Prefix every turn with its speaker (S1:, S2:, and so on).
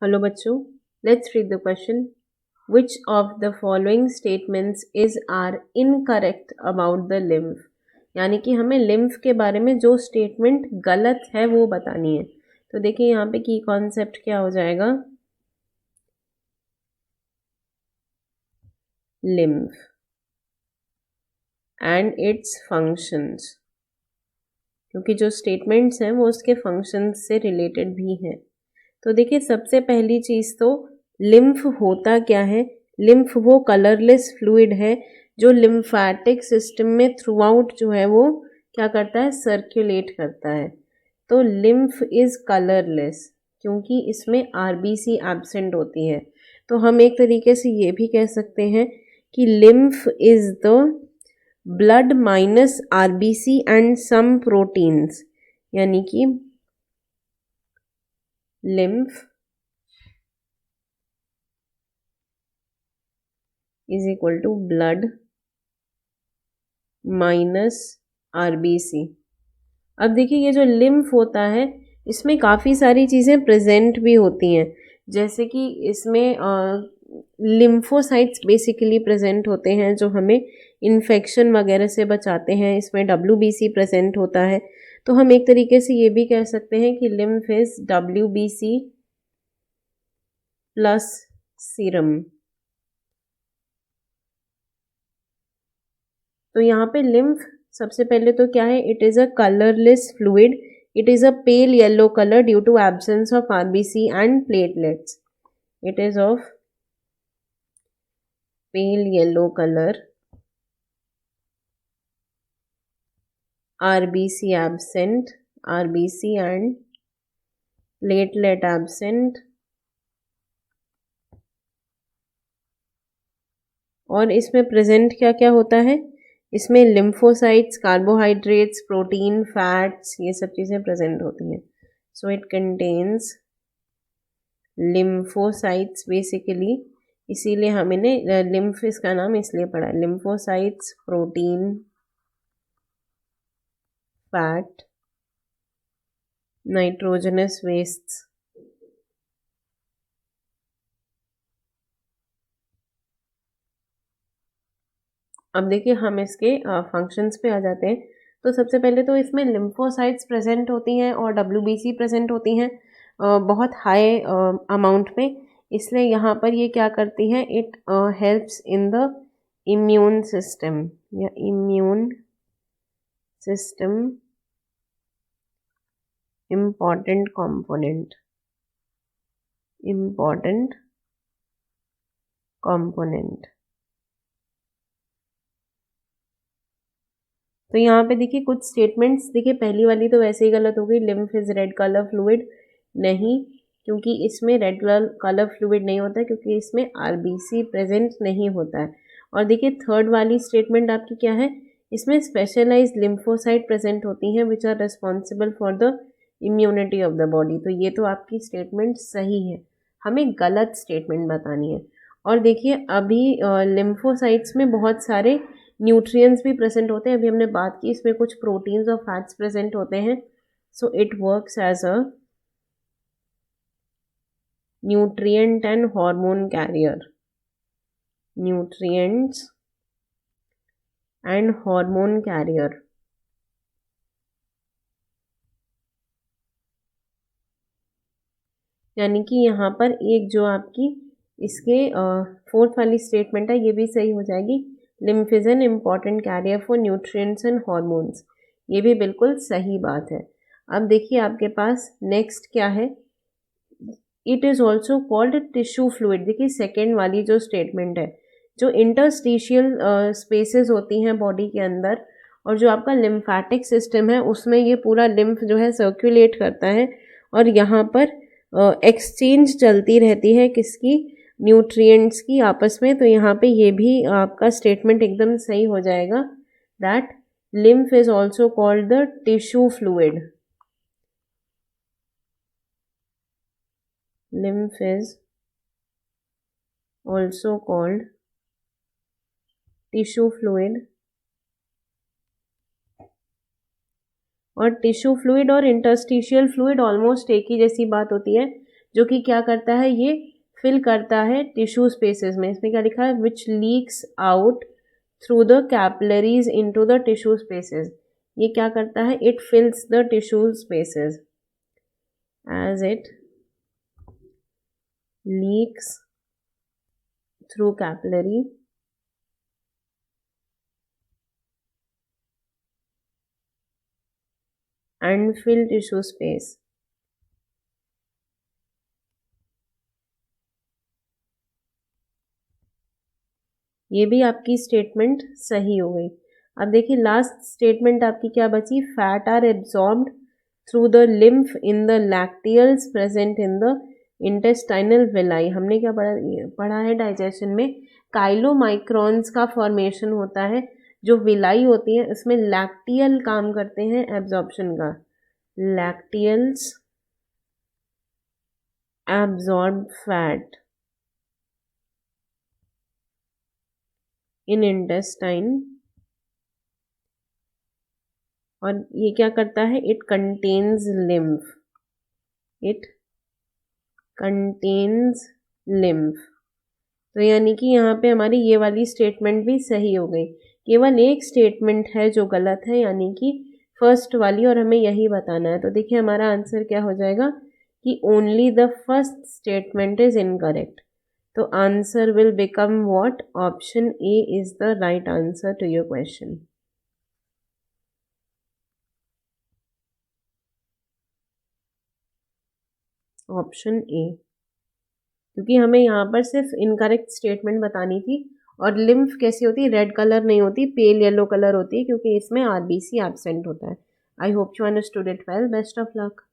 S1: Hello बच्चों, let's read the question. Which of the following statements is are incorrect about the lymph. यानी कि हमें lymph के बारे में जो स्टेटमेंट गलत है वो बतानी है. तो देखिए यहाँ पे की कॉन्सेप्ट क्या हो जाएगा. लिम्फ एंड इट्स फंक्शंस, क्योंकि जो स्टेटमेंट्स हैं वो उसके फंक्शंस से रिलेटेड भी हैं. तो देखिए सबसे पहली चीज़ तो लिम्फ होता क्या है. लिम्फ वो कलरलेस फ्लूइड है जो लिम्फैटिक सिस्टम में थ्रू आउट जो है वो क्या करता है, सर्कुलेट करता है. तो लिम्फ इज़ कलरलेस क्योंकि इसमें आरबीसी एब्सेंट होती है. तो हम एक तरीके से ये भी कह सकते हैं कि lymph is the blood minus RBC and some proteins. यानी कि lymph is equal to blood minus RBC. अब देखिए ये जो lymph होता है इसमें काफ़ी सारी चीज़ें प्रेजेंट भी होती हैं. जैसे कि इसमें लिम्फोसाइट्स बेसिकली प्रेजेंट होते हैं जो हमें इन्फेक्शन वगैरह से बचाते हैं. इसमें WBC प्रेजेंट होता है. तो हम एक तरीके से ये भी कह सकते हैं कि lymph is WBC plus serum. तो यहाँ पे लिम्फ सबसे पहले तो क्या है, it is a colourless fluid. It is a pale yellow colour due to absence of RBC and platelets. It is of pale yellow colour, RBC absent, RBC and platelet absent. और इसमें present क्या क्या होता है, इसमें lymphocytes, carbohydrates, protein, fats, ये सब चीज़ें प्रेजेंट होती हैं. So it contains lymphocytes basically. इसीलिए हमने लिम्फ इसका नाम इसलिए पढ़ा, lymphocytes, protein, fat, nitrogenous wastes. अब देखिए हम इसके फंक्शंस पे आ जाते हैं. तो सबसे पहले तो इसमें लिम्फोसाइट्स प्रेजेंट होती हैं और WBC प्रेजेंट होती हैं बहुत हाई अमाउंट में. इसलिए यहाँ पर ये क्या करती हैं, it helps in the immune system या immune system important component, important component. तो यहाँ पे देखिए कुछ स्टेटमेंट्स, देखिए पहली वाली तो वैसे ही गलत हो गई, lymph is red colour fluid. नहीं, क्योंकि इसमें रेड कलर फ्लूइड नहीं होता है क्योंकि इसमें आरबीसी प्रेजेंट नहीं होता है. और देखिए थर्ड वाली स्टेटमेंट आपकी क्या है, इसमें स्पेशलाइज्ड लिम्फोसाइट प्रेजेंट होती हैं which are responsible for the immunity of the body. तो ये तो आपकी स्टेटमेंट सही है, हमें गलत स्टेटमेंट बतानी है. और देखिए अभी लिम्फोसाइट्स में बहुत सारे न्यूट्रिएंट्स भी प्रेजेंट होते हैं. अभी हमने बात की इसमें कुछ प्रोटीन्स और फैट्स प्रेजेंट होते हैं. So it works as a nutrient and hormone carrier, nutrients and hormone carrier. यानी कि यहाँ पर एक जो आपकी इसके फोर्थ वाली स्टेटमेंट है ये भी सही हो जाएगी. Lymph is an important carrier for nutrients and hormones. ये भी बिल्कुल सही बात है. अब देखिए आपके पास नेक्स्ट क्या है, it is also called tissue fluid. देखिए सेकेंड वाली जो स्टेटमेंट है, जो इंटरस्टिशियल स्पेसेस होती हैं बॉडी के अंदर और जो आपका लिम्फैटिक सिस्टम है उसमें ये पूरा लिम्फ जो है सर्कुलेट करता है और यहाँ पर एक्सचेंज चलती रहती है किसकी, न्यूट्रिएंट्स की आपस में. तो यहाँ पे ये भी आपका स्टेटमेंट एकदम सही हो जाएगा, that lymph is also called the tissue fluid. lymph is also called tissue fluid. और टिश्यू फ्लूइड और इंटरस्टिशियल फ्लूइड ऑलमोस्ट एक ही जैसी बात होती है. जो कि क्या करता है, ये फिल करता है टिश्यू स्पेसेस में। इसमें क्या लिखा है, which leaks out through the capillaries into the tissue spaces. ये क्या करता है, it fills the tissue spaces as it leaks through capillary and fill tissue space। ये भी आपकी स्टेटमेंट सही हो गई। अब देखिए लास्ट स्टेटमेंट आपकी क्या बची, fat are absorbed through the lymph in the lacteals present in the intestinal villi. हमने क्या पढ़ा है डाइजेशन में, काइलोमाइक्रॉन्स का फॉर्मेशन होता है, जो विलाई होती है उसमें लैक्टियल काम करते हैं एब्जॉर्प्शन का। Lacteals absorb fat in intestine, और ये क्या करता है, it contains lymph, it contains lymph. तो यानी कि यहाँ पे हमारी ये वाली स्टेटमेंट भी सही हो गई। केवल एक स्टेटमेंट है जो गलत है, यानी कि फर्स्ट वाली, और हमें यही बताना है। तो देखिए हमारा आंसर क्या हो जाएगा कि only the first statement is incorrect. तो answer will become what, option A is the right answer to your question. Option A, क्योंकि हमें यहाँ पर सिर्फ इनकरेक्ट स्टेटमेंट बतानी थी। और लिम्फ कैसी होती है, रेड कलर नहीं होती, पेल येलो कलर होती है, क्योंकि इसमें आरबीसी एब्सेंट होता है। I hope you understood it well. Best of luck.